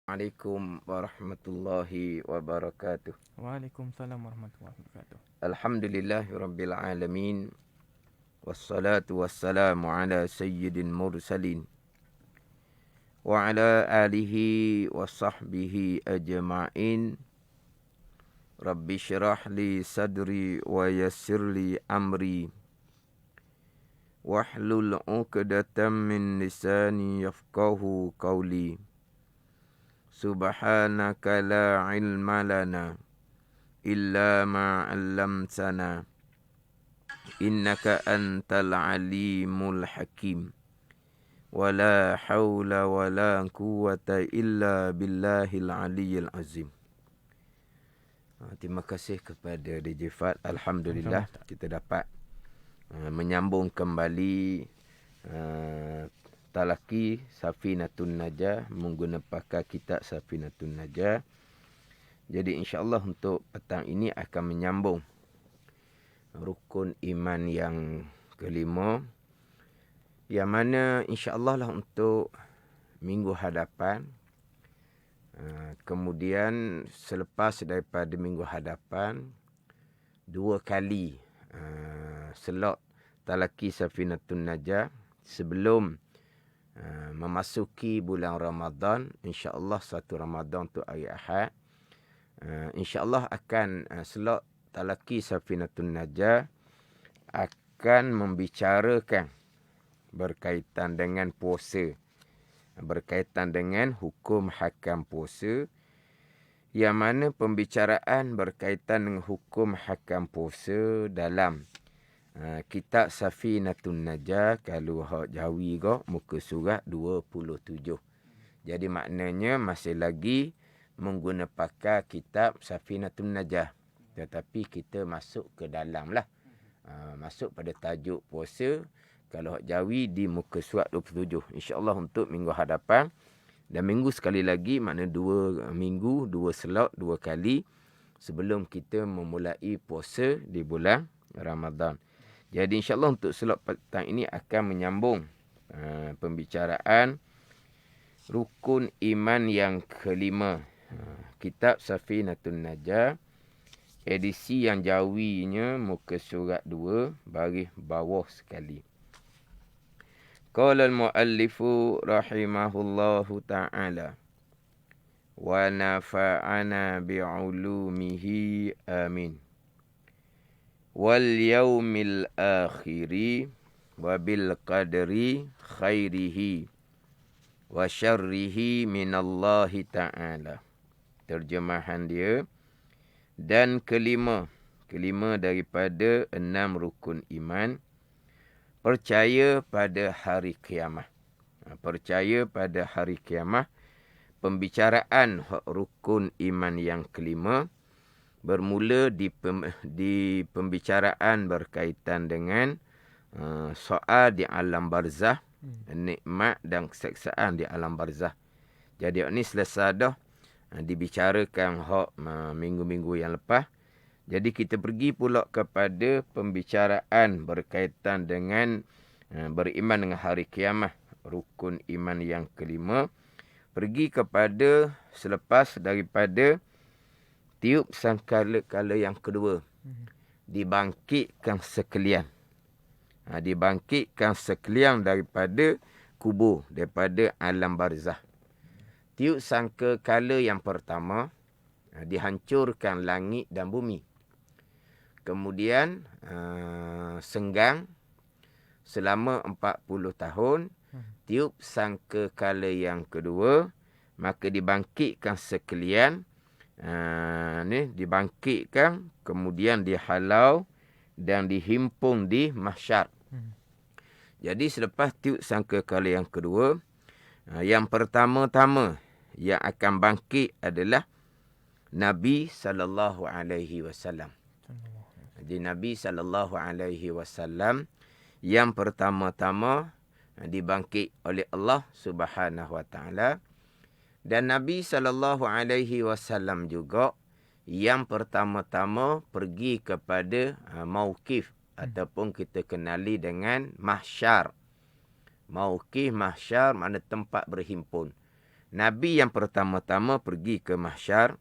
Assalamualaikum warahmatullahi wabarakatuh. Waalaikumsalam warahmatullahi wabarakatuh. Alhamdulillahirabbil alamin. Wassalatu wassalamu ala sayyidil mursalin wa ala alihi wa sahbihi ajma'in. Rabbi syrah li sadri wa yassir li amri wahlul 'uqdatam min lisani yafqahu qawli. Subhanaka la ilma lana illa ma 'allamtana innaka antal alimul hakim. Wala haula wala quwwata illa billahil aliyyil azim. Terima kasih kepada DJ Fat. Alhamdulillah kita dapat menyambung kembali talaki Safinatun Najah menggunakan pakar kitab Safinatun Najah. Jadi insya-Allah untuk petang ini akan menyambung rukun iman yang kelima, yang mana insya-Allah lah untuk minggu hadapan. Kemudian selepas daripada minggu hadapan 2 kali slot talaki Safinatun Najah sebelum memasuki bulan Ramadan. InsyaAllah satu Ramadan tu hari Ahad. InsyaAllah akan slot talaki Safinatun Najah akan membicarakan berkaitan dengan puasa, berkaitan dengan hukum hakam puasa, yang mana pembicaraan berkaitan dengan hukum hakam puasa dalam kitab Safinatun Najah, kalau hak Jawi ko muka surat 27. Jadi maknanya masih lagi menggunakan pakar kitab Safinatun Najah, tetapi kita masuk ke dalam lah. Masuk pada tajuk puasa, kalau hak Jawi di muka surat 27. InsyaAllah untuk minggu hadapan, dan minggu sekali lagi, makna 2 minggu, 2 slot, 2 kali sebelum kita memulai puasa di bulan Ramadan. Jadi insyaAllah untuk slot petang ini akan menyambung pembicaraan rukun iman yang kelima. Kitab Safinatun Najah, edisi yang Jawinya muka surat 2, baris bawah sekali. Qala al-muallifu rahimahullahu ta'ala wa nafa'ana bi'ulumihi amin. Wal yaumil akhiri wa bil qadri khairihi wa syarrihi minallahi ta'ala. Terjemahan dia, dan kelima daripada 6 rukun iman, percaya pada hari kiamat. Percaya pada hari kiamat. Pembicaraan rukun iman yang kelima bermula di pembicaraan berkaitan dengan soal di alam barzah, nikmat dan keseksaan di alam barzah. Jadi ini selesai dah dibicarakan minggu-minggu yang lepas. Jadi kita pergi pula kepada pembicaraan berkaitan dengan beriman dengan hari kiamat, rukun iman yang kelima. Pergi kepada selepas daripada tiup sangkala yang kedua, dibangkitkan sekalian. Dibangkitkan sekalian daripada kubur, daripada alam barzah. Tiup sangkala yang pertama, dihancurkan langit dan bumi. Kemudian senggang selama 40 tahun. Tiup sangkala yang kedua, maka dibangkitkan sekalian. Dibangkitkan, kemudian dihalau dan dihimpun di mahsyar. Jadi selepas tiup sangkala yang kedua, yang pertama-tama yang akan bangkit adalah Nabi sallallahu alaihi wasallam. Jadi Nabi sallallahu alaihi wasallam yang pertama-tama dibangkit oleh Allah Subhanahu wa taala. Dan Nabi sallallahu alaihi wasallam juga yang pertama-tama pergi kepada mauqif ataupun kita kenali dengan mahsyar. Mauqif mahsyar makna tempat berhimpun. Nabi yang pertama-tama pergi ke mahsyar.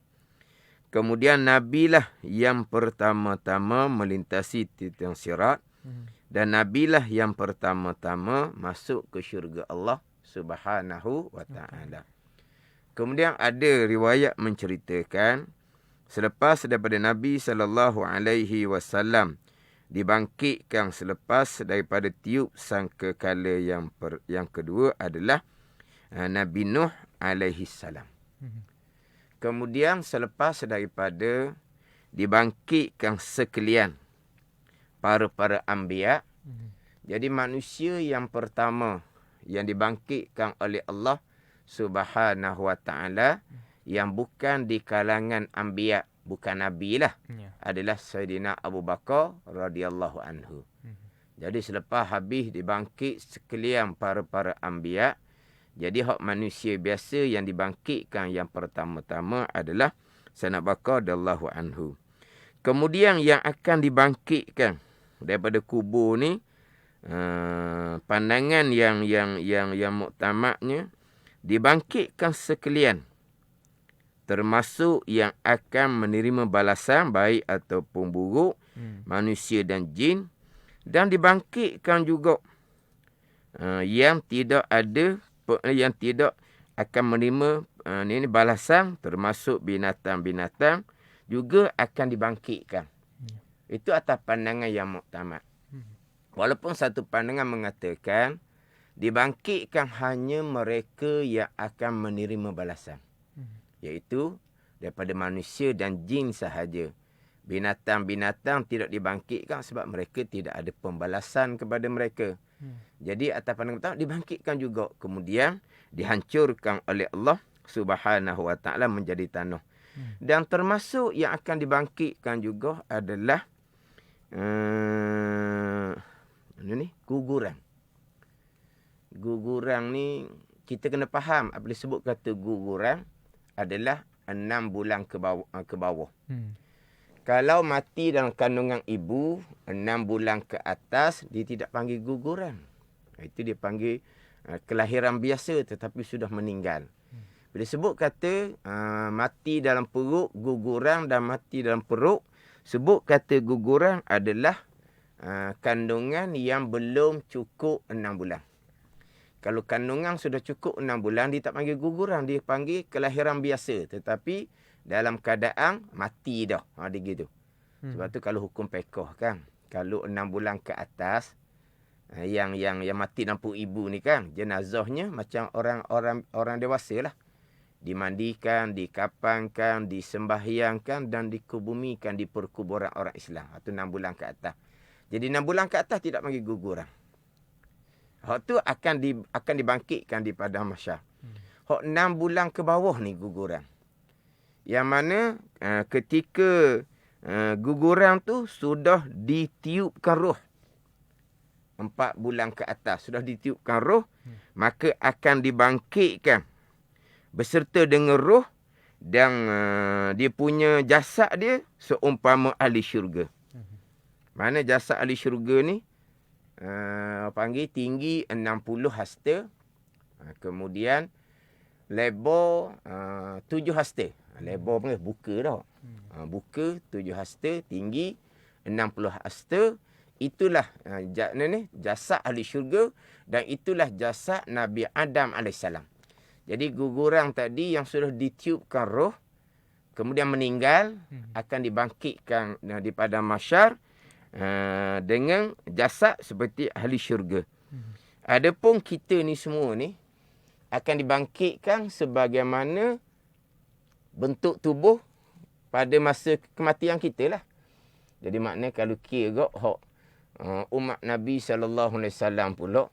Kemudian Nabilah yang pertama-tama melintasi tiang sirat. Dan Nabilah yang pertama-tama masuk ke syurga Allah Subhanahu wa ta'ala. Kemudian ada riwayat menceritakan selepas daripada Nabi SAW dibangkitkan selepas daripada tiup sangkakala yang kedua adalah Nabi Nuh alaihi salam. Kemudian selepas daripada dibangkitkan sekalian para anbiya, jadi manusia yang pertama yang dibangkitkan oleh Allah Subhanahu wa ta'ala yang bukan di kalangan anbiya, bukan nabi lah, adalah Sayyidina Abu Bakar radhiyallahu anhu. Jadi selepas habis dibangkit sekalian para anbiya, jadi hak manusia biasa yang dibangkitkan yang pertama-tama adalah Sayyidina Abu Bakar radhiyallahu anhu. Kemudian yang akan dibangkitkan daripada kubur ni, pandangan yang muktamadnya, dibangkitkan sekalian termasuk yang akan menerima balasan baik ataupun buruk, manusia dan jin, dan dibangkitkan juga yang tidak akan menerima ini balasan, termasuk binatang-binatang juga akan dibangkitkan. Itu atas pandangan yang muktamad. Walaupun satu pandangan mengatakan dibangkitkan hanya mereka yang akan menerima balasan, iaitu daripada manusia dan jin sahaja. Binatang-binatang tidak dibangkitkan sebab mereka tidak ada pembalasan kepada mereka. Jadi atas pandangan pertama dibangkitkan juga, kemudian dihancurkan oleh Allah Subhanahu wa ta'ala menjadi tanah. Dan termasuk yang akan dibangkitkan juga adalah guguran. Guguran ni kita kena faham, apabila sebut kata guguran adalah 6 bulan ke bawah. Kalau mati dalam kandungan ibu 6 bulan ke atas, dia tidak panggil guguran. Itu dia panggil kelahiran biasa tetapi sudah meninggal. Bila sebut kata mati dalam perut, guguran, dan mati dalam perut, sebut kata guguran adalah kandungan yang belum cukup 6 bulan. Kalau kandungan sudah cukup 6 bulan, dia tak panggil guguran, dia panggil kelahiran biasa. Tetapi dalam keadaan mati dah. Dia gitu. Sebab tu kalau hukum pekoh kan, kalau 6 bulan ke atas, yang mati dalam perut ibu ni kan, jenazahnya macam orang dewasa lah. Dimandikan, dikapankan, disembahyangkan dan dikubumikan di perkuburan orang Islam. Itu 6 bulan ke atas. Jadi 6 bulan ke atas tidak panggil guguran. Hak tu akan dibangkitkan di padang mahsyar. Hak 6 bulan ke bawah ni guguran. Yang mana ketika guguran tu sudah ditiupkan roh. 4 bulan ke atas sudah ditiupkan roh, maka akan dibangkitkan beserta dengan roh dan dia punya jasad dia seumpama ahli syurga. Mana jasad ahli syurga ni panggil tinggi 60 hasta, kemudian lebar 7 hasta. Lebar panggil buka dah. Buka 7 hasta, tinggi 60 hasta. Itulah jasad ahli syurga, dan itulah jasad Nabi Adam AS. Jadi guguran tadi yang sudah ditiupkan roh, kemudian meninggal, akan dibangkitkan di padang mahsyar dengan jasad seperti ahli syurga. Adapun kita ni semua ni akan dibangkitkan sebagaimana bentuk tubuh pada masa kematian kita lah. Jadi maknanya kalau kira umat Nabi SAW pula,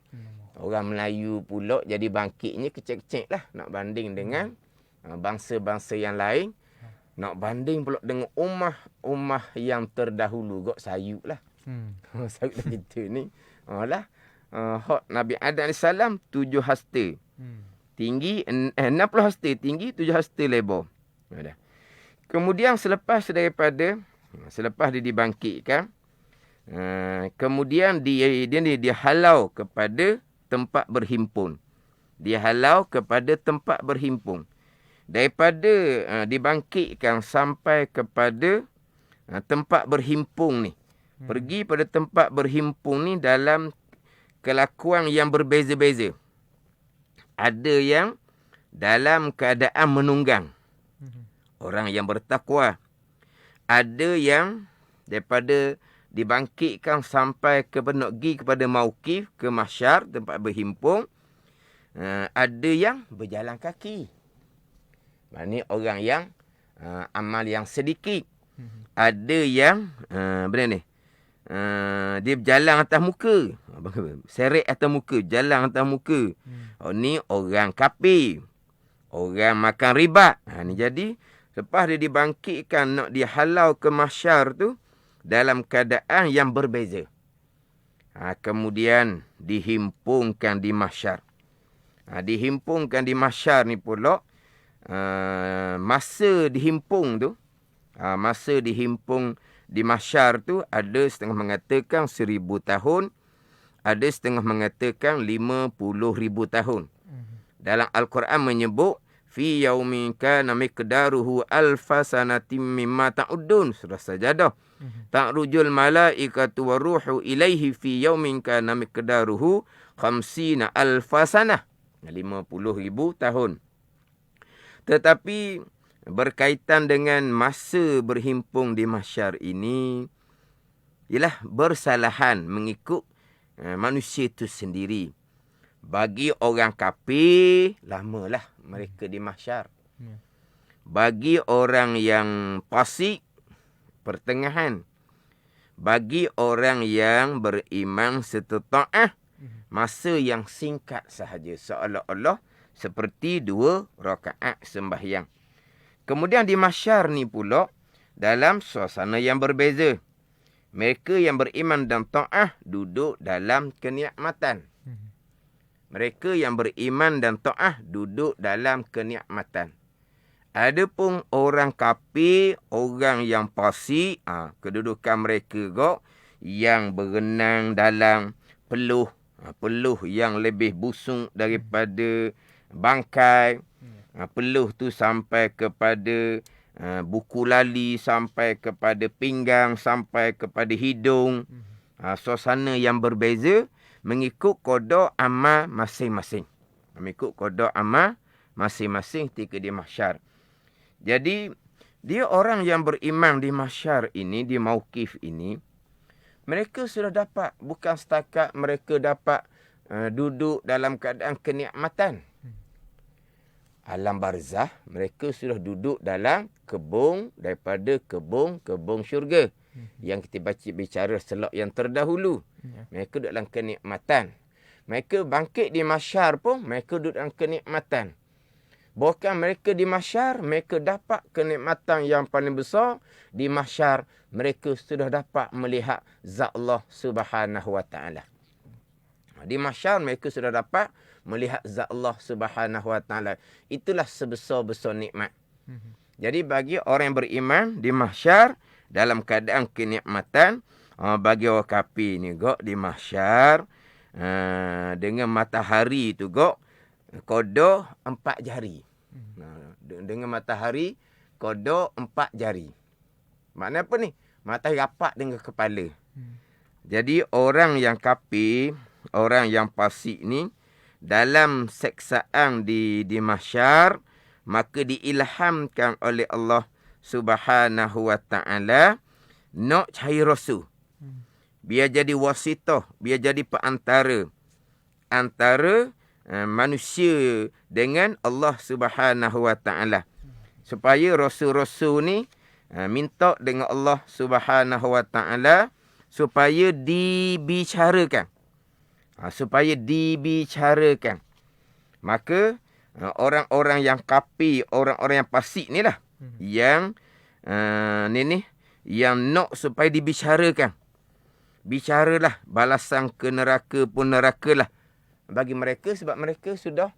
orang Melayu pula, jadi bangkitnya kecil-kecil lah. Nak banding dengan bangsa-bangsa yang lain. Nak banding pula dengan ummah yang terdahulu, sayuk lah. Sayuk dah kita ni. Nabi Adam AS 7 hasta. Tinggi 60 hasta tinggi, 7 hasta lebar. Kemudian selepas dia dibangkitkan, kemudian dia halau kepada tempat berhimpun. dihalau kepada tempat berhimpun. Daripada dibangkitkan sampai kepada tempat berhimpun ni. Pergi pada tempat berhimpun ni dalam kelakuan yang berbeza-beza. Ada yang dalam keadaan menunggang. Orang yang bertakwa. Ada yang daripada dibangkitkan sampai pergi kepada mauqif, ke mahsyar, tempat berhimpun. Ada yang berjalan kaki. Maknanya orang yang amal yang sedikit. Ada yang benda ni. Dia berjalan atas muka. Seret atas muka, jalan atas muka. Ni orang kafir. Orang makan riba. Ni jadi lepas dia dibangkitkan nak dihalau ke mahsyar tu dalam keadaan yang berbeza. Kemudian dihimpunkan di mahsyar. Dihimpunkan di mahsyar ni pula masa dihimpun tu, masa dihimpun di mahsyar tu ada setengah mengatakan 1000 tahun, ada setengah mengatakan 50,000 tahun. Dalam Al-Quran menyebut fi yaumin kana miqdaruhu alfa sanatin mimma ta'udun, surah Sajadah. Ta'rujul malaikatu waruhu ilaihi fi yaumin kana miqdaruhu 50 alfa sanah, 50,000 tahun. Tetapi berkaitan dengan masa berhimpun di mahsyar ini ialah bersalahan mengikut manusia itu sendiri. Bagi orang kafir, lamalah mereka di mahsyar. Bagi orang yang fasik, pertengahan. Bagi orang yang beriman serta taat, masa yang singkat sahaja. Seolah-olah seperti 2 rakaat sembahyang. Kemudian di mahsyar ni pula, dalam suasana yang berbeza. Mereka yang beriman dan taat duduk dalam kenikmatan. Mereka yang beriman dan taat duduk dalam kenikmatan. Adapun orang kafir, orang yang fasik, kedudukan mereka kok yang berenang dalam peluh, peluh yang lebih busuk daripada bangkai. Peluh tu sampai kepada buku lali, sampai kepada pinggang, sampai kepada hidung. Suasana yang berbeza mengikut qada amal masing-masing. Mengikut qada amal masing-masing ketika di mahsyar. Jadi, dia orang yang beriman di mahsyar ini, di mauqif ini, mereka sudah dapat, bukan setakat mereka dapat duduk dalam keadaan kenikmatan. Alam barzah, mereka sudah duduk dalam kebun, daripada kebun syurga. Yang kita baca bicara selok yang terdahulu. Mereka duduk dalam kenikmatan. Mereka bangkit di mahsyar pun, mereka duduk dalam kenikmatan. Bukan mereka di mahsyar, mereka dapat kenikmatan yang paling besar. Di mahsyar, mereka sudah dapat melihat zat Allah Subhanahu Wa Taala. Di mahsyar, mereka sudah dapat melihat zat Allah Subhanahu Wa Taala. Itulah sebesar-besar nikmat. Jadi bagi orang yang beriman di mahsyar dalam keadaan kenikmatan, bagi orang kafir ni gok di mahsyar dengan matahari tu gok qada 4 jari. Dengan matahari qada 4 jari. Makna apa ni? Matahari rapat dengan kepala. Jadi orang yang kafir, orang yang fasik ni dalam seksaan di mahsyar, maka diilhamkan oleh Allah Subhanahu Wa Taala nak cari rasul. Biar jadi wasitah, biar jadi perantara antara manusia dengan Allah Subhanahu Wa Taala. Supaya rasul-rasul ni minta dengan Allah Subhanahu Wa Taala supaya dibicarakan. Supaya dibicarakan. Maka orang-orang yang kafir, orang-orang yang fasik ni lah yang yang nak supaya dibicarakan. Bicaralah, balasan ke neraka pun neraka lah bagi mereka, sebab mereka sudah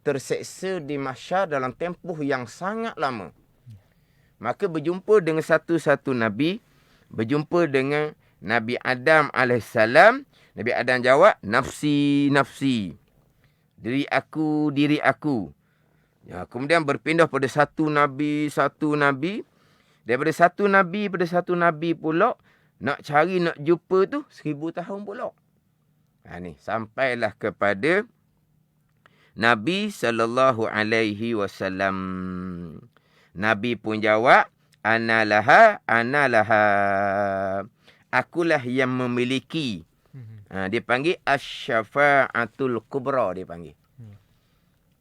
terseksa di mahsyar dalam tempoh yang sangat lama. Maka berjumpa dengan satu-satu Nabi, berjumpa dengan Nabi Adam AS. Nabi Adam jawab, nafsi, nafsi. Diri aku. Ya, kemudian berpindah pada satu Nabi. Daripada satu Nabi pula, nak cari, nak jumpa tu 1000 tahun pula. Ni, sampailah kepada Nabi SAW. Nabi pun jawab, ana laha. Akulah yang memiliki. Dia panggil Asy-Syafa'atul Kubra, dia panggil.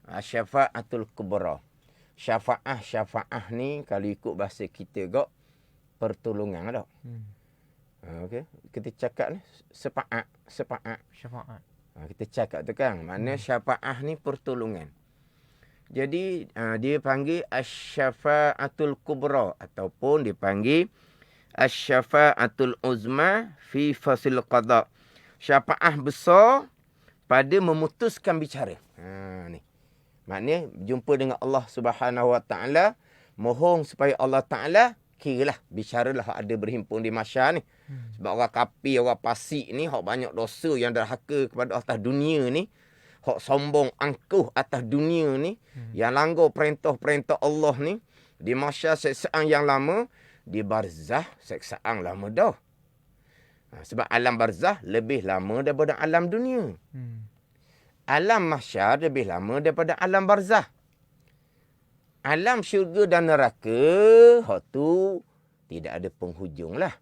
Asy-Syafa'atul Kubra. Syafa'ah ni kalau ikut bahasa kita gak pertolongan dah. Okey, kita cakap ni syafaat. Syafaat. Kita cakap tu kan, makna syafaah ni pertolongan. Jadi dia panggil Asy-Syafa'atul Kubra ataupun dipanggil Asy-Syafa'atul Uzma fi fasil qada. Syafaah besar pada memutuskan bicara. Ni. Maknanya jumpa dengan Allah Subhanahu Wa Taala, mohon supaya Allah Taala kiralah bicaralah ada berhimpun di mahsyar ni. Sebab orang kafir, orang fasik ni hak banyak dosa yang derhaka kepada atas dunia ni, hak sombong angkuh atas dunia ni, yang langgar perintah-perintah Allah ni, di mahsyar seksaan yang lama, di barzah seksaan lama dah. Sebab alam barzah lebih lama daripada alam dunia. Alam mahsyar lebih lama daripada alam barzah. Alam syurga dan neraka, hak tu tidak ada penghujung lah.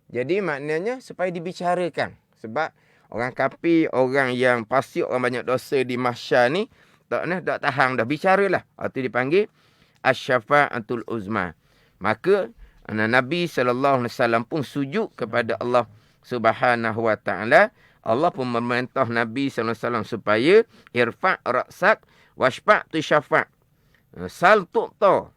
Jadi maknanya supaya dibicarakan. Sebab orang kafir, orang yang fasik, orang banyak dosa di mahsyar ni, tak tahan dah, bicaralah. Itu dipanggil Asy-Syafa'atul Uzma. Maka Nabi SAW pun sujud kepada Allah Subhanahu Wa Taala. Allah pun memerintah Nabi SAW supaya irfa' ra'sak washfa' tu syafa'. Sal tu'ta.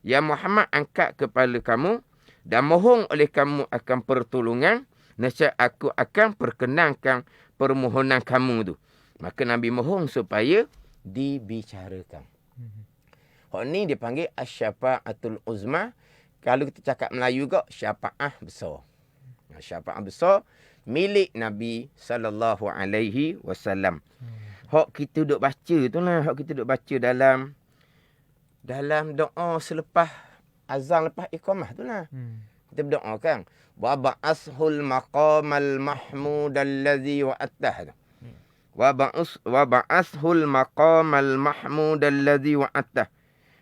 Ya Muhammad, angkat kepala kamu dan mohon oleh kamu akan pertolongan. Nescaya aku akan perkenankan permohonan kamu tu. Maka Nabi mohon supaya dibicarakan. Hak ni dipanggil Asy-Syafa'atul Uzma. Kalau kita cakap Melayu kok, syafaah besar. Syafaah besar milik Nabi SAW. Hak kita duk baca tu lah. Hak kita duk baca dalam doa selepas azan, lepas iqamah tu lah. Kita berdoa kan. Wa ba'ashul maqamal mahmud allazi wa'attah. Wa ba'ashul maqamal mahmud allazi wa'attah.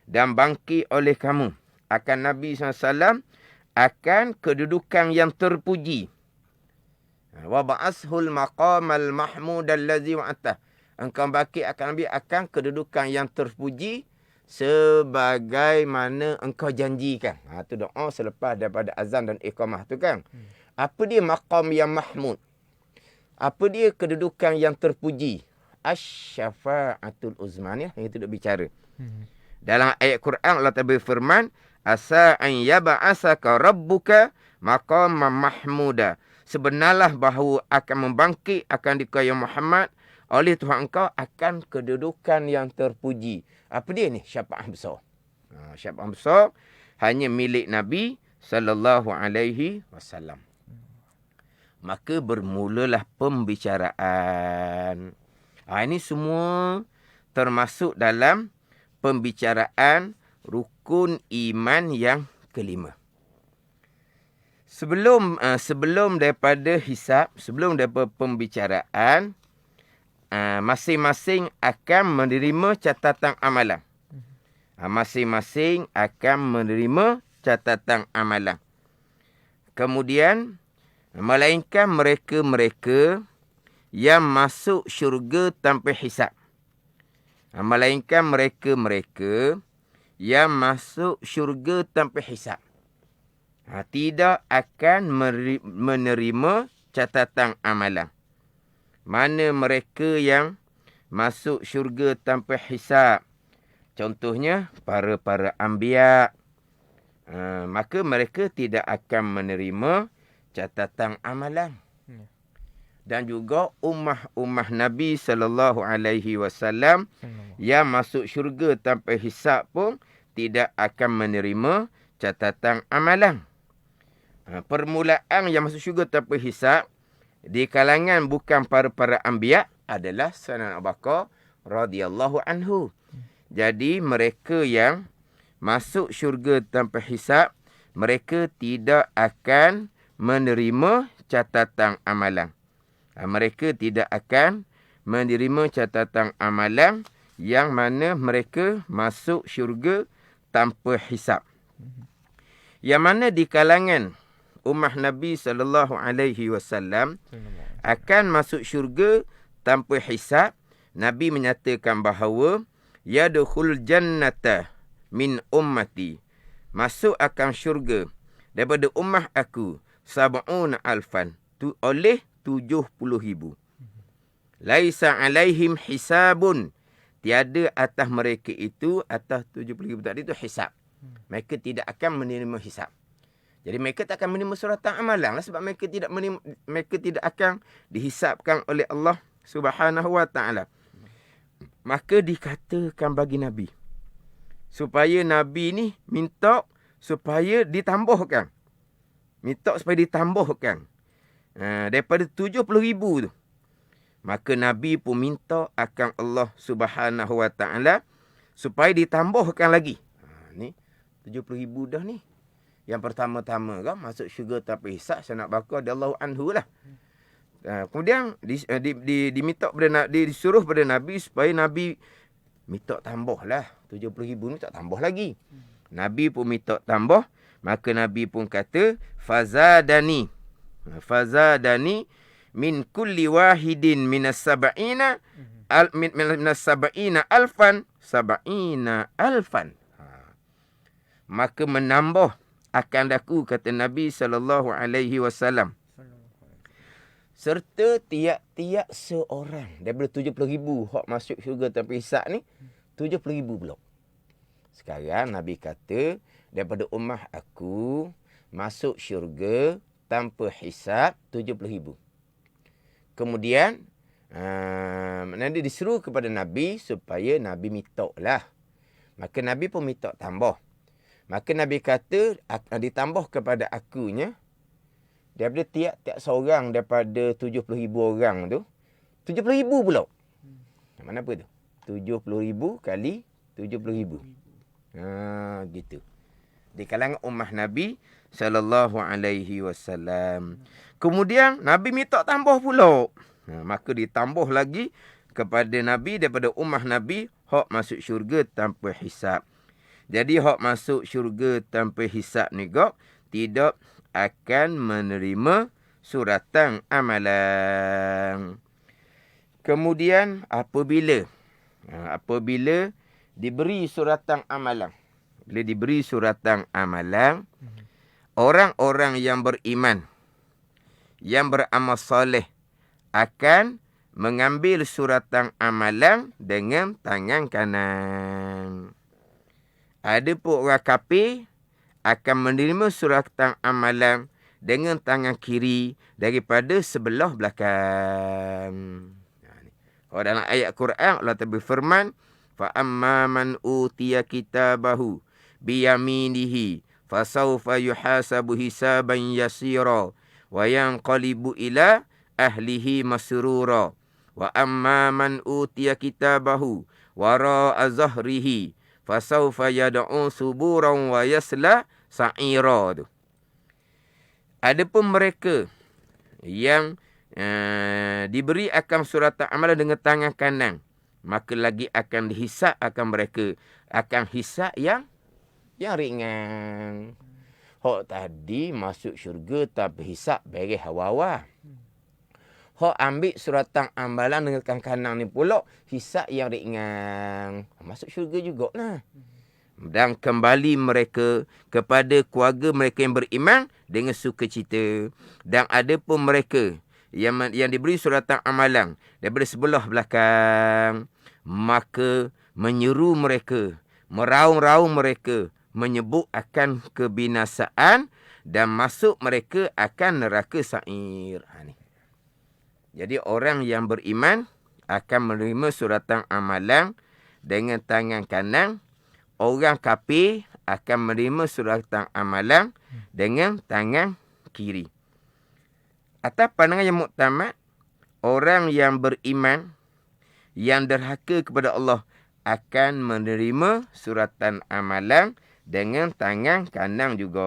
Dan bangkit oleh kamu akan Nabi SAW akan kedudukan yang terpuji. Wa ba'ashul maqamal mahmud allazi wa'attah. Engkau bangkit akan Nabi akan kedudukan yang terpuji sebagaimana engkau janjikan. Tu doa selepas daripada azan dan iqamah tu kan. Apa dia maqam yang mahmud? Apa dia kedudukan yang terpuji? Asy-Syafa'atul Uzma ni yang kita duk bicara. Dalam ayat Quran Allah Ta'ala berfirman, asa an yab'asaka rabbuka maqaman mahmuda. Sebenarlah bahawa akan membangkit akan dikaya Muhammad oleh Tuhan engkau akan kedudukan yang terpuji. Apa dia ni? Syafaah besar. Syafaah besar hanya milik Nabi SAW. Maka bermulalah pembicaraan. Ini semua termasuk dalam pembicaraan rukun iman yang kelima. Sebelum daripada hisab, sebelum daripada pembicaraan, masing-masing akan menerima catatan amalan. Masing-masing akan menerima catatan amalan. Kemudian, melainkan mereka-mereka yang masuk syurga tanpa hisab. Melainkan mereka-mereka yang masuk syurga tanpa hisab. Tidak akan menerima catatan amalan. Mana mereka yang masuk syurga tanpa hisab? Contohnya, para anbiya. Maka mereka tidak akan menerima catatan amalan. Dan juga ummah Nabi SAW yang masuk syurga tanpa hisab pun tidak akan menerima catatan amalan. Permulaan yang masuk syurga tanpa hisab di kalangan bukan para anbiya adalah Sayyidina Abu Bakar radhiyallahu anhu. Jadi mereka yang masuk syurga tanpa hisab, mereka tidak akan menerima catatan amalan. Mereka tidak akan menerima catatan amalan yang mana mereka masuk syurga tanpa hisab. Yang mana di kalangan ummah Nabi SAW akan masuk syurga tanpa hisab, Nabi menyatakan bahawa yadkhul jannata min ummati, masuk akan syurga daripada ummah aku sab'una alfan, oleh 70,000. Laisa alaihim hisabun, tiada atas mereka itu, atas 70,000 tadi itu hisab. Mereka tidak akan menerima hisab. Jadi mereka tak akan menerima suratan amalan lah, sebab mereka tidak akan dihisabkan oleh Allah Subhanahu wa taala. Maka dikatakan bagi Nabi, supaya Nabi ni minta supaya ditambahkan. Minta supaya ditambahkan. Daripada 70,000 tu. Maka Nabi pun minta akan Allah Subhanahu wa taala supaya ditambahkan lagi. Ni 70,000 dah ni. Yang pertama-tama kan masuk syurga tanpa hisab, Sayyidina Abu Bakar radhiyallahu anhu lah. Kemudian diminta disuruh pada Nabi supaya Nabi minta tambah lah. 70,000 ni tak tambah lagi. Nabi pun minta tambah. Maka Nabi pun kata, Fazadani min kulli wahidin minas sab'ina alfan sab'ina alfan. Maka menambah akan daku, kata Nabi SAW, serta tiap-tiap seorang daripada 70,000 hak masuk syurga tanpa hisab ni, 70,000 pula. Sekarang Nabi kata daripada ummah aku masuk syurga tanpa hisab 70,000. Kemudian nanti disuruh kepada Nabi supaya Nabi minta lah. Maka Nabi pun minta tambah. Maka Nabi kata ditambah kepada akunya daripada tiap-tiap seorang daripada 70,000 orang tu, 70,000 pula. Mana apa tu? 70,000 kali 70,000. Gitu. Di kalangan ummah Nabi SAW. Kemudian Nabi minta tambah pula. Maka ditambah lagi kepada Nabi daripada ummah Nabi hak masuk syurga tanpa hisab. Jadi hak masuk syurga tanpa hisab ni tidak akan menerima suratan amalan. Kemudian apabila diberi suratan amalan, bila diberi suratan amalan, orang-orang yang beriman, yang beramal soleh akan mengambil suratan amalan dengan tangan kanan. Adapun orang kafir akan menerima suratan amalan dengan tangan kiri daripada sebelah belakang. Kalau dalam ayat Quran Allah Ta'ala berfirman, fa amma man utiya kitabahu biyaminihi fasawfa yuhasabu hisaban yasira wa yanqalibu ila ahlihi masrura wa amma man utiya kitabahu wara'a zahrihi fasawfa yad'u suburan wa yasla sa'ira. Adapun mereka yang diberi akan suratan amalan dengan tangan kanan, maka lagi akan dihisap akan mereka akan hisap yang ringan. Hak tadi masuk syurga tanpa hisap bagi hawa-hawa. Hak ambil suratan amalan dengan tangan kanan ni pula hisap yang ringan. Masuk syurga jugalah. Dan kembali mereka kepada keluarga mereka yang beriman dengan sukacita. Dan ada pun mereka yang diberi suratan amalan daripada sebelah belakang, maka menyeru mereka, meraung-raung mereka, menyebut akan kebinasaan dan masuk mereka akan neraka sa'ir. Jadi orang yang beriman akan menerima suratan amalan dengan tangan kanan. Orang kafir akan menerima suratan amalan dengan tangan kiri. Atas pandangan yang muktamad, orang yang beriman yang derhaka kepada Allah akan menerima suratan amalan dengan tangan kanan juga.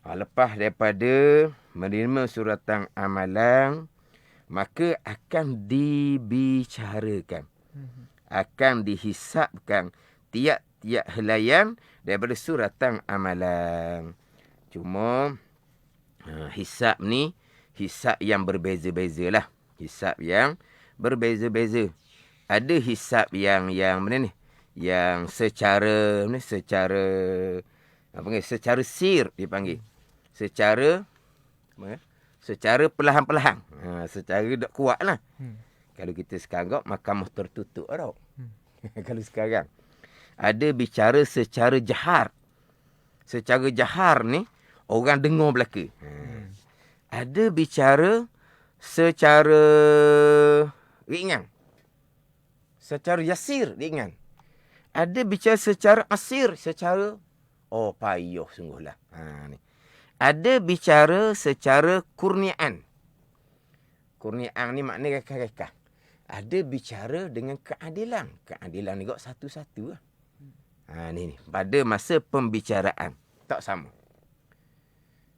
Lepas daripada menerima suratan amalan, maka akan dibicarakan. Akan dihisapkan tiap-tiap helaian daripada suratan amalan. Cuma hisap ni hisap yang berbeza-beza lah. Hisap yang berbeza-beza. Ada hisap yang mana ni? Yang secara sir dipanggil. Secara perlahan-perlahan. Secara tak kuat lah. Kalau kita sekarang mahkamah tertutup tau. Kalau sekarang. Ada bicara secara jahar. Secara jahar ni orang dengar belaka. Ada bicara secara ringan. Secara yasir ringan. Ada bicara secara asir. Secara payuh sungguhlah. Ni. Ada bicara secara kurniaan. Kurniaan ni maknanya rekah-rekah. Ada bicara dengan keadilan. Keadilan ni satu-satu lah. Ni. Pada masa pembicaraan. Tak sama.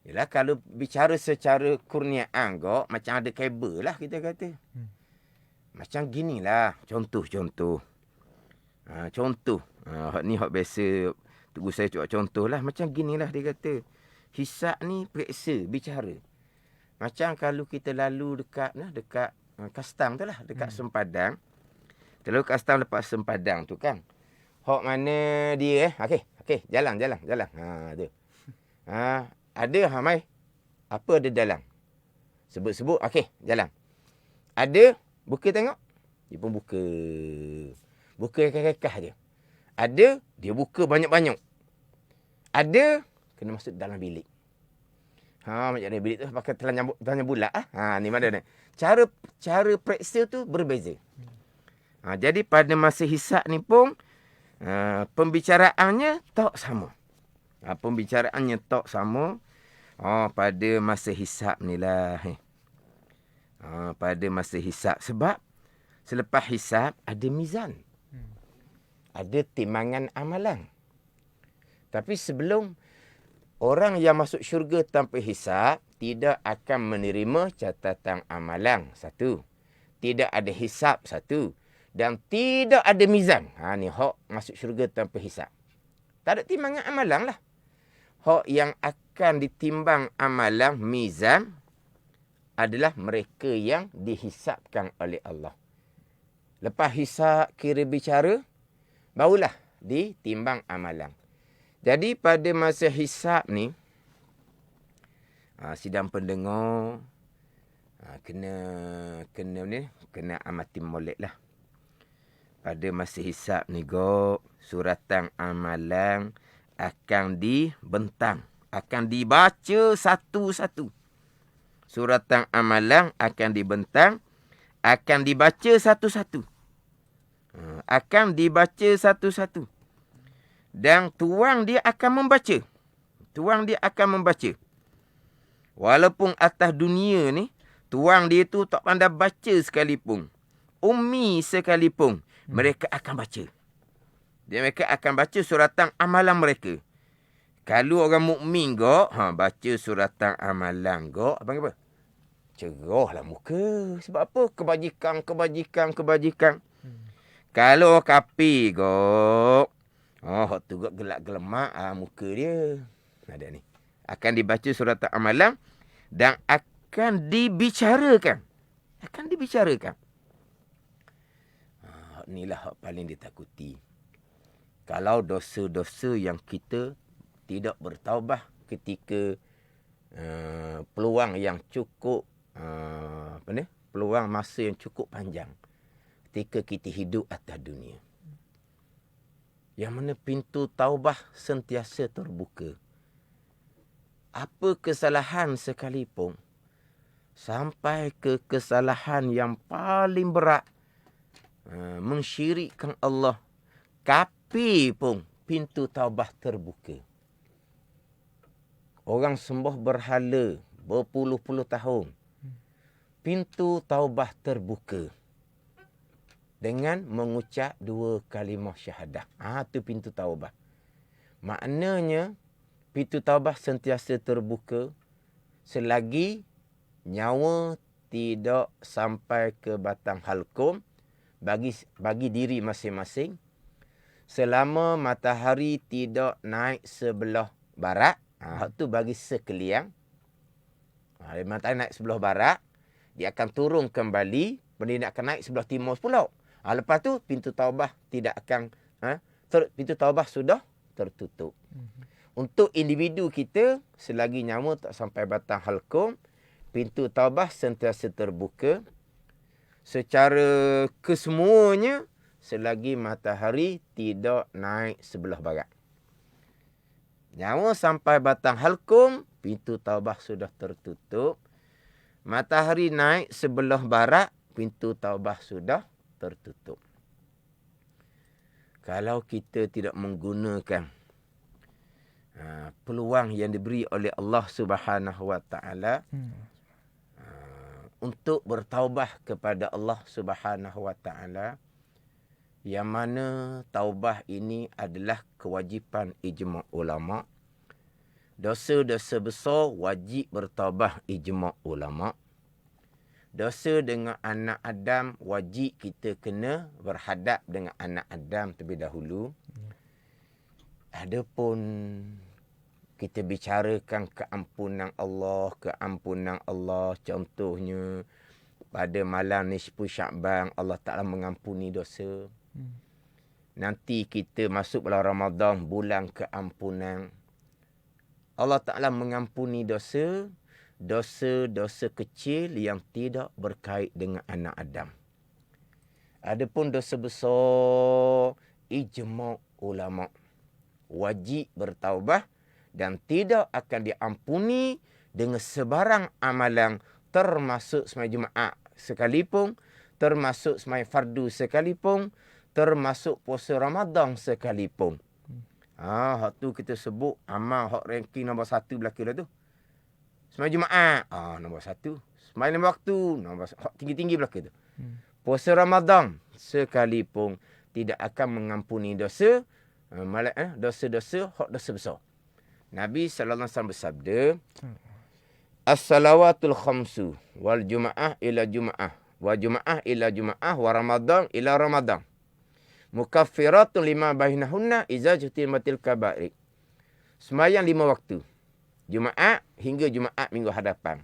Yalah, kalau bicara secara kurniaan macam ada kabel lah kita kata. Macam ginilah. Contoh. Contoh. Ni hak biasa. Tunggu saya cuba contoh lah. Macam ginilah dia kata. Hisap ni periksa, bicara. Macam kalau kita lalu dekat Kastang tu lah. Dekat Sempadang. Terlalu Kastang lepas Sempadang tu kan. Hak mana dia Okey, jalan. Tu. Ada mai. Apa ada dalam? Sebut-sebut. Okey, jalan. Ada, buka tengok. Dia pun buka. Buka rekah-rekah dia. Ada, dia buka banyak-banyak. Ada, kena masuk dalam bilik. Macam dalam bilik tu pakai telan bulat. Ni mana ni. Cara periksa tu berbeza. Jadi pada masa hisap ni pun, pembicaraannya tak sama. Pembicaraannya tak sama. Pada masa hisap ni lah. Pada masa hisap. Sebab selepas hisap ada mizan. Ada timbangan amalan. Tapi sebelum orang yang masuk syurga tanpa hisap tidak akan menerima catatan amalan. Satu. Tidak ada hisap. Satu. Dan tidak ada mizan. Ni hak masuk syurga tanpa hisap. Tak ada timbangan amalan lah. Hak yang akan ditimbang amalan mizan adalah mereka yang dihisapkan oleh Allah. Lepas hisap kira bicara, barulah ditimbang amalan. Jadi pada masa hisap ni, sidang pendengar kena amati molek lah. Pada masa hisap ni suratan amalan akan dibentang, akan dibaca satu-satu. Suratan amalan akan dibentang, akan dibaca satu-satu. Akan dibaca satu-satu. Dan tuang dia akan membaca. Walaupun atas dunia ni, tuang dia tu tak pandai baca sekalipun. Ummi sekalipun. Mereka akan baca. Mereka akan baca suratan amalan mereka. Kalau orang mukmin baca suratan amalan apa? Cerahlah muka. Sebab apa? Kebajikan. Kalau kafir hak tu gelak gelemak muka dia. Ada ni. Akan dibaca suratan amalan dan akan dibicarakan. Inilah hak paling ditakuti. Kalau dosa-dosa yang kita tidak bertaubah ketika peluang yang cukup peluang masa yang cukup panjang ketika kita hidup atas dunia. Yang mana pintu taubah sentiasa terbuka. Apa kesalahan sekalipun, sampai ke kesalahan yang paling berat, mensyirikkan Allah, kafir pun pintu taubah terbuka. Orang sembah berhala berpuluh-puluh tahun, pintu taubah terbuka. dengan mengucap 2 kalimah syahadah. Tu pintu taubah. Maknanya pintu taubah sentiasa terbuka selagi nyawa tidak sampai ke batang halkum bagi diri masing-masing, selama matahari tidak naik sebelah barat. Hak tu bagi sekaliang. Matahari naik sebelah barat, dia akan turun kembali, dia akan naik sebelah timur pula. Lepas tu pintu taubah tidak akan pintu taubah sudah tertutup. Untuk individu kita, selagi nyawa tak sampai batang halkum, pintu taubah sentiasa terbuka. Secara kesemuanya, selagi matahari tidak naik sebelah barat. Nyawa sampai batang halkum, pintu taubah sudah tertutup. Matahari naik sebelah barat, pintu taubah sudah tertutup. Kalau kita tidak menggunakan peluang yang diberi oleh Allah Subhanahu Wa Taala untuk bertaubah kepada Allah Subhanahu Wa Taala, yang mana taubah ini adalah kewajipan ijma' ulama. Dosa-dosa besar wajib bertaubah ijma' ulama. Dosa dengan anak Adam wajib kita kena berhadap dengan anak Adam terlebih dahulu. Adapun kita bicarakan keampunan Allah, contohnya pada malam nisfu Sya'ban Allah Ta'ala mengampuni dosa. Nanti kita masuk bulan Ramadan, bulan keampunan. Allah Ta'ala mengampuni dosa-dosa kecil yang tidak berkait dengan anak Adam. Adapun dosa besar, ijma' ulama wajib bertaubah dan tidak akan diampuni dengan sebarang amalan, termasuk sembahyang Jumaat sekalipun, termasuk sembahyang fardu sekalipun, termasuk puasa Ramadan sekalipun. Hak tu kita sebut amal hak ranking nombor 1 belakang dah tu. Sembahyang Jumaat, nombor 1. Sembahyang lima waktu, nombor hak tinggi-tinggi belakang tu. Puasa Ramadan sekalipun tidak akan mengampuni dosa, dosa-dosa hak dosa besar. Nabi sallallahu alaihi wasallam bersabda, as-salawatul khamsu wal jum'ah ila jum'ah wa jum'ah ila jum'ah wa ramadan ila ramadan mukaffiratun lima bainahunna idza jutimatil kaba'ir. Sembahyang 5 waktu, Jumaat hingga Jumaat minggu hadapan,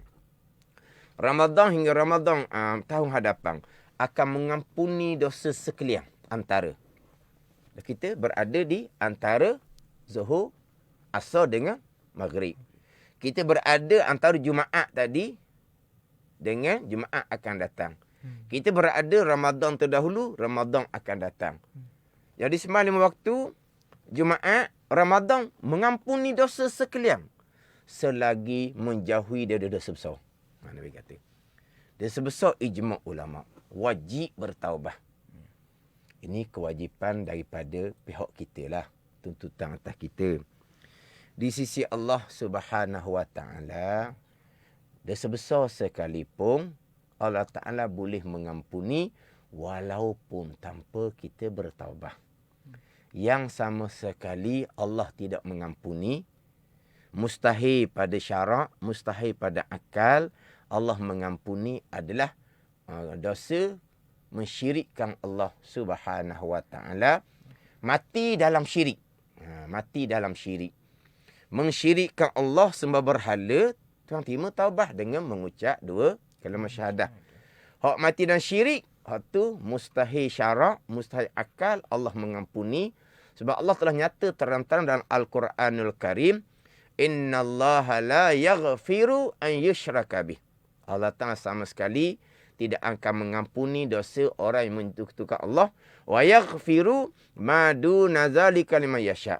Ramadan hingga Ramadan tahun hadapan, akan mengampuni dosa sekalian antara. Kita berada di antara Zuhur, Asar dengan Maghrib. Kita berada antara Jumaat tadi dengan Jumaat akan datang. Kita berada Ramadan terdahulu, Ramadan akan datang. Jadi sembahyang 5 waktu, Jumaat, Ramadan mengampuni dosa sekalian selagi menjauhi dari dosa besar. Nabi kata. Dosa besar ijma' ulama wajib bertaubah. Ini kewajipan daripada pihak kita lah, tuntutan atas kita. Di sisi Allah Subhanahu Wa Taala, dosa besar sekalipun Allah Ta'ala boleh mengampuni walaupun tanpa kita bertaubah. Yang sama sekali Allah tidak mengampuni, mustahil pada syarak, mustahil pada akal, Allah mengampuni adalah dosa mensyirikkan Allah Subhanahu Wa Taala, mati dalam syirik. Mati dalam syirik. Mensyirikkan Allah sembah berhala, tuan terima taubah dengan mengucap 2 kalimah syahadah. Hak mati dan syirik, hak tu mustahil syarak, mustahil akal, Allah mengampuni. Sebab Allah telah nyata terang-terang dalam Al-Quranul Karim, innallaha la yaghfiru an yushraka bih. Allah Ta'ala sama sekali tidak akan mengampuni dosa orang yang menyekutukan Allah. Wa yaghfiru ma duna zalika liman yasha.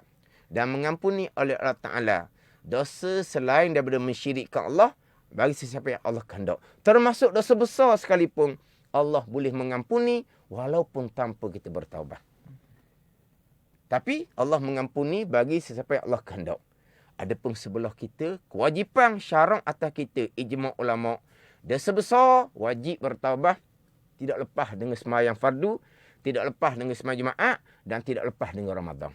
Dan mengampuni oleh Allah Ta'ala dosa selain daripada mensyirikkan Allah bagi sesiapa yang Allah kehendak. Termasuk dosa besar sekalipun Allah boleh mengampuni walaupun tanpa kita bertaubat. Tapi Allah mengampuni bagi sesiapa yang Allah kehendak. Adapun sebelah kita, kewajipan syarak atas kita, ijma' ulama, dosa besar wajib bertaubat, tidak lepas dengan sembahyang fardu, tidak lepas dengan sembahyang Jumaat dan tidak lepas dengan Ramadan.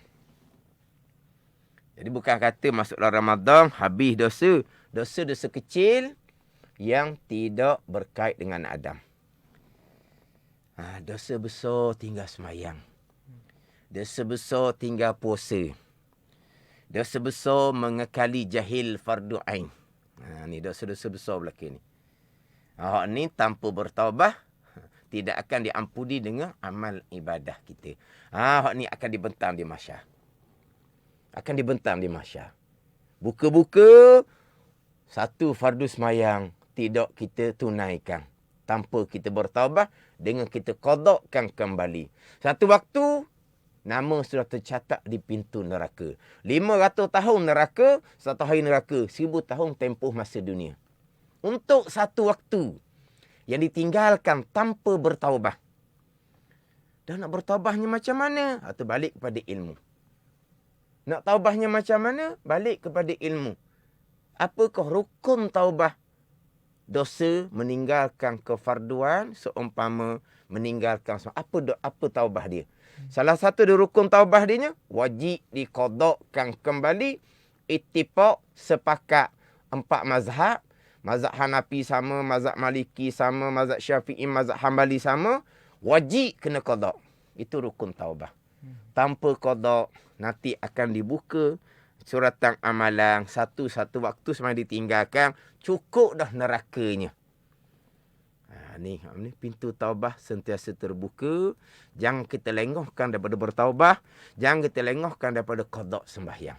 Jadi bukan kata masuklah Ramadan habis dosa. Dosa-dosa kecil yang tidak berkait dengan Adam. Dosa besar tinggal sembahyang. Dosa besar tinggal puasa. Dosa besar mengekali jahil fardu ain. Ni dosa-dosa besar belaka ni. Hak ni tanpa bertaubat tidak akan diampuni dengan amal ibadah kita. Hak ni akan dibentang di mahsyar. Akan dibentang di mahsyar. Buka-buka satu fardu semayang tidak kita tunaikan. Tanpa kita bertaubat dengan kita qadakkan kembali. Satu waktu nama sudah tercatat di pintu neraka. 500 tahun neraka, 1 hari neraka, 1000 tahun tempoh masa dunia. Untuk satu waktu yang ditinggalkan tanpa bertaubat. Dan nak bertaubatnya macam mana? Atau balik kepada ilmu. Nak taubatnya macam mana? Balik kepada ilmu. Apakah rukun taubah? Dosa meninggalkan kefarduan seumpama meninggalkan apa taubah dia? Salah satu dari rukun taubah dia wajib diqadakkan kembali ittifaq sepakat 4 mazhab. Mazhab Hanafi sama, mazhab Maliki sama, mazhab Syafi'i, mazhab Hambali sama, wajib kena qada. Itu rukun taubah. Tanpa qada nanti akan dibuka suratan amalan satu-satu waktu semasa ditinggalkan, cukup dah nerakanya. Ni pintu taubah sentiasa terbuka. Jangan kita lengahkan daripada bertaubah, jangan kita lengahkan daripada qada sembahyang.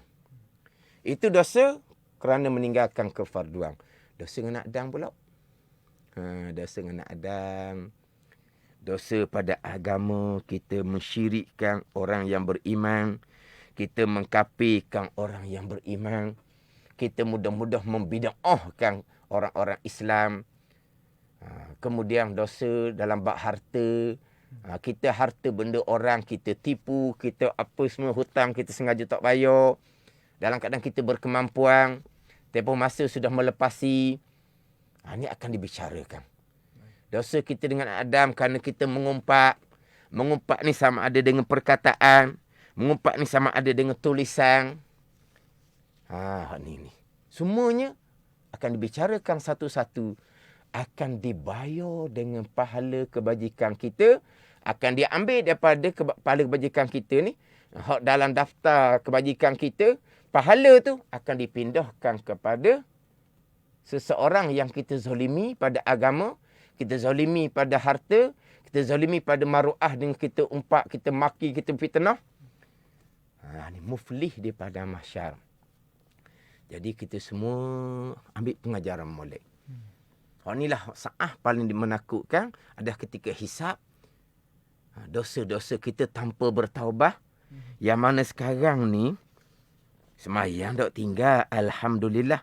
Itu dosa kerana meninggalkan kefarduan. Dosa dengan Adam pula. Dosa dengan Adam. Dosa pada agama, kita mensyirikkan orang yang beriman. Kita mengkafirkan orang yang beriman. Kita mudah-mudah membid'ahkan orang-orang Islam. Kemudian dosa dalam bab harta. Kita harta benda orang, kita tipu, kita apa semua hutang, kita sengaja tak bayar. Dalam keadaan kita berkemampuan, tempoh masa sudah melepasi. Ini akan dibicarakan. Dosa kita dengan Adam kerana kita mengumpat. Mengumpat ni sama ada dengan perkataan. Mengumpat ni sama ada dengan tulisan. Ni. Semuanya akan dibicarakan satu-satu. Akan dibayar dengan pahala kebajikan kita. Akan diambil daripada pahala kebajikan kita ni. Dalam daftar kebajikan kita. Pahala tu akan dipindahkan kepada seseorang yang kita zalimi pada agama. Kita zalimi pada harta. Kita zalimi pada maruah dengan kita umpat, kita maki, kita fitnah. Ni muflih daripada mahsyar. Jadi kita semua ambil pengajaran molek. Inilah saat paling menakutkan adalah ketika hisab. Dosa-dosa kita tanpa bertaubah. Yang mana sekarang ni, semayang dok tinggal, alhamdulillah.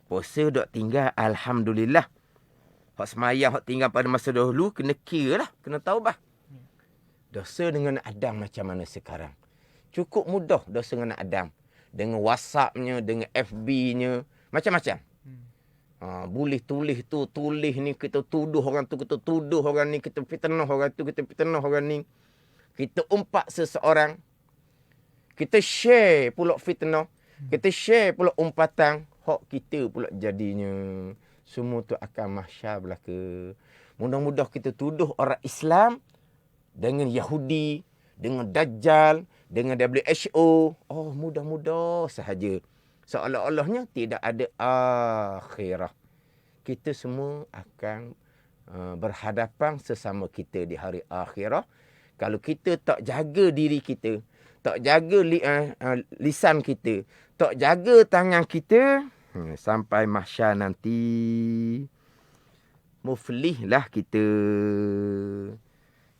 Puasa dok tinggal, alhamdulillah. Hak semayang, hak tinggal pada masa dahulu, kena kira lah, kena taubah. Dosa dengan Adam macam mana sekarang? Cukup mudah dosa dengan Adam. Dengan WhatsApp-nya, dengan FB-nya, macam-macam. Boleh tulis tu, tulis ni, kita tuduh orang tu, kita tuduh orang ni, kita fitnah orang tu, kita fitnah orang ni. Kita umpat seseorang. Kita share pula fitnah. Kita share pula umpatan. Hak kita pula jadinya. Semua tu akan mahsyar belaka. Mudah-mudah kita tuduh orang Islam dengan Yahudi, dengan Dajjal, dengan WHO. Mudah-mudah sahaja. Seolah-olahnya tidak ada akhirah. Kita semua akan berhadapan sesama kita di hari akhirah. Kalau kita tak jaga diri kita, tak jaga lisan kita, tak jaga tangan kita, sampai mahsyar nanti, muflihlah kita.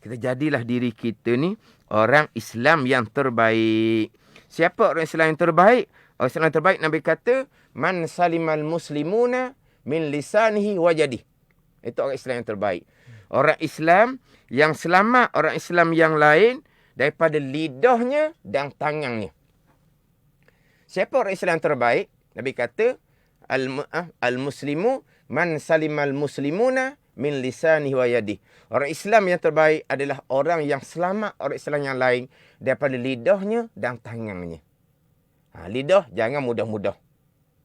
Kita jadilah diri kita ni orang Islam yang terbaik. Siapa orang Islam yang terbaik? Orang Islam yang terbaik, Nabi kata, man salimal muslimuna min lisanihi wa yadihi. Itu orang Islam yang terbaik. Orang Islam yang selamat orang Islam yang lain daripada lidahnya dan tangannya. Siapa orang Islam yang terbaik? Nabi kata, al-muslimu man salimal muslimuna min lisanihi wa yadihi. Orang Islam yang terbaik adalah orang yang selamat orang Islam yang lain daripada lidahnya dan tangannya. Lidah jangan mudah-mudah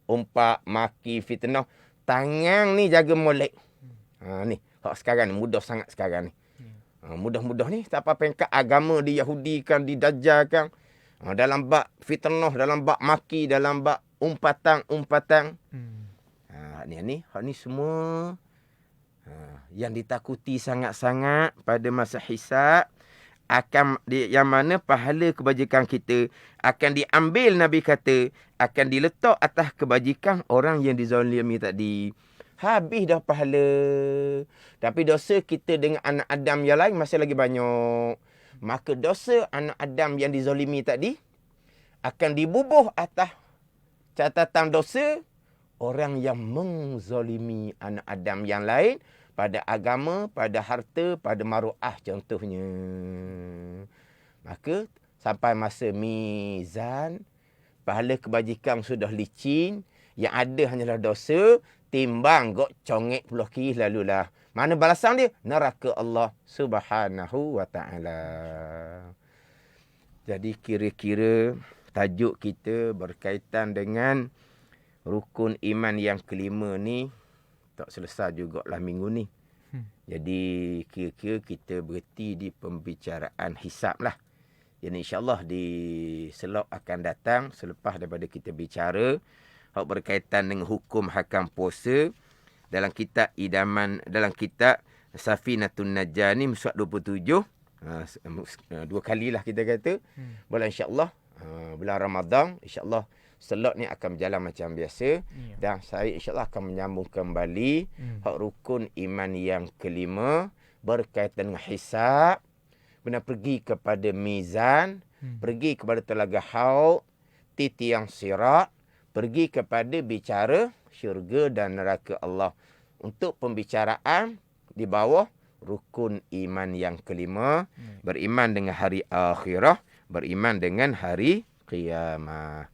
umpat, maki, fitnah. Tangan ni jaga molek. Ni, hak sekarang ni mudah sangat sekarang ni. Mudah-mudah ni tak apa pengkat agama di Yahudi kan, didajjalkan. Dalam bab fitnah, dalam bab maki, dalam bab umpatan. Hak ni semua yang ditakuti sangat-sangat pada masa hisab, yang mana pahala kebajikan kita akan diambil, Nabi kata, akan diletak atas kebajikan orang yang dizalimi tadi. Habis dah pahala. Tapi dosa kita dengan anak Adam yang lain masih lagi banyak. Maka dosa anak Adam yang dizalimi tadi akan dibubuh atas catatan dosa orang yang menzalimi anak Adam yang lain pada agama, pada harta, pada maruah contohnya. Maka sampai masa mizan, pahala kebajikan sudah licin, yang ada hanyalah dosa, timbang gok congek puluh kiri lalulah. Mana balasan dia? Neraka Allah Subhanahu wa taala. Jadi kira-kira tajuk kita berkaitan dengan rukun iman yang kelima ni tak selesai jugalah minggu ni. Jadi kira-kira kita berhenti di pembicaraan hisab lah. Jadi insyaAllah di slot akan datang selepas daripada kita bicara hak berkaitan dengan hukum hakam puasa dalam kitab dalam kitab Safinatun Najah ni surat 27. Dua kalilah kita kata. Bulan insyaAllah bulan Ramadan insyaAllah slot ni akan berjalan macam biasa. Dan saya insyaAllah akan menyambung kembali hak rukun iman yang kelima berkaitan dengan hisab. Benar pergi kepada mizan, pergi kepada telaga haud, titiang sirat, pergi kepada bicara syurga dan neraka Allah. Untuk pembicaraan di bawah rukun iman yang kelima, beriman dengan hari akhirah, beriman dengan hari qiyamah.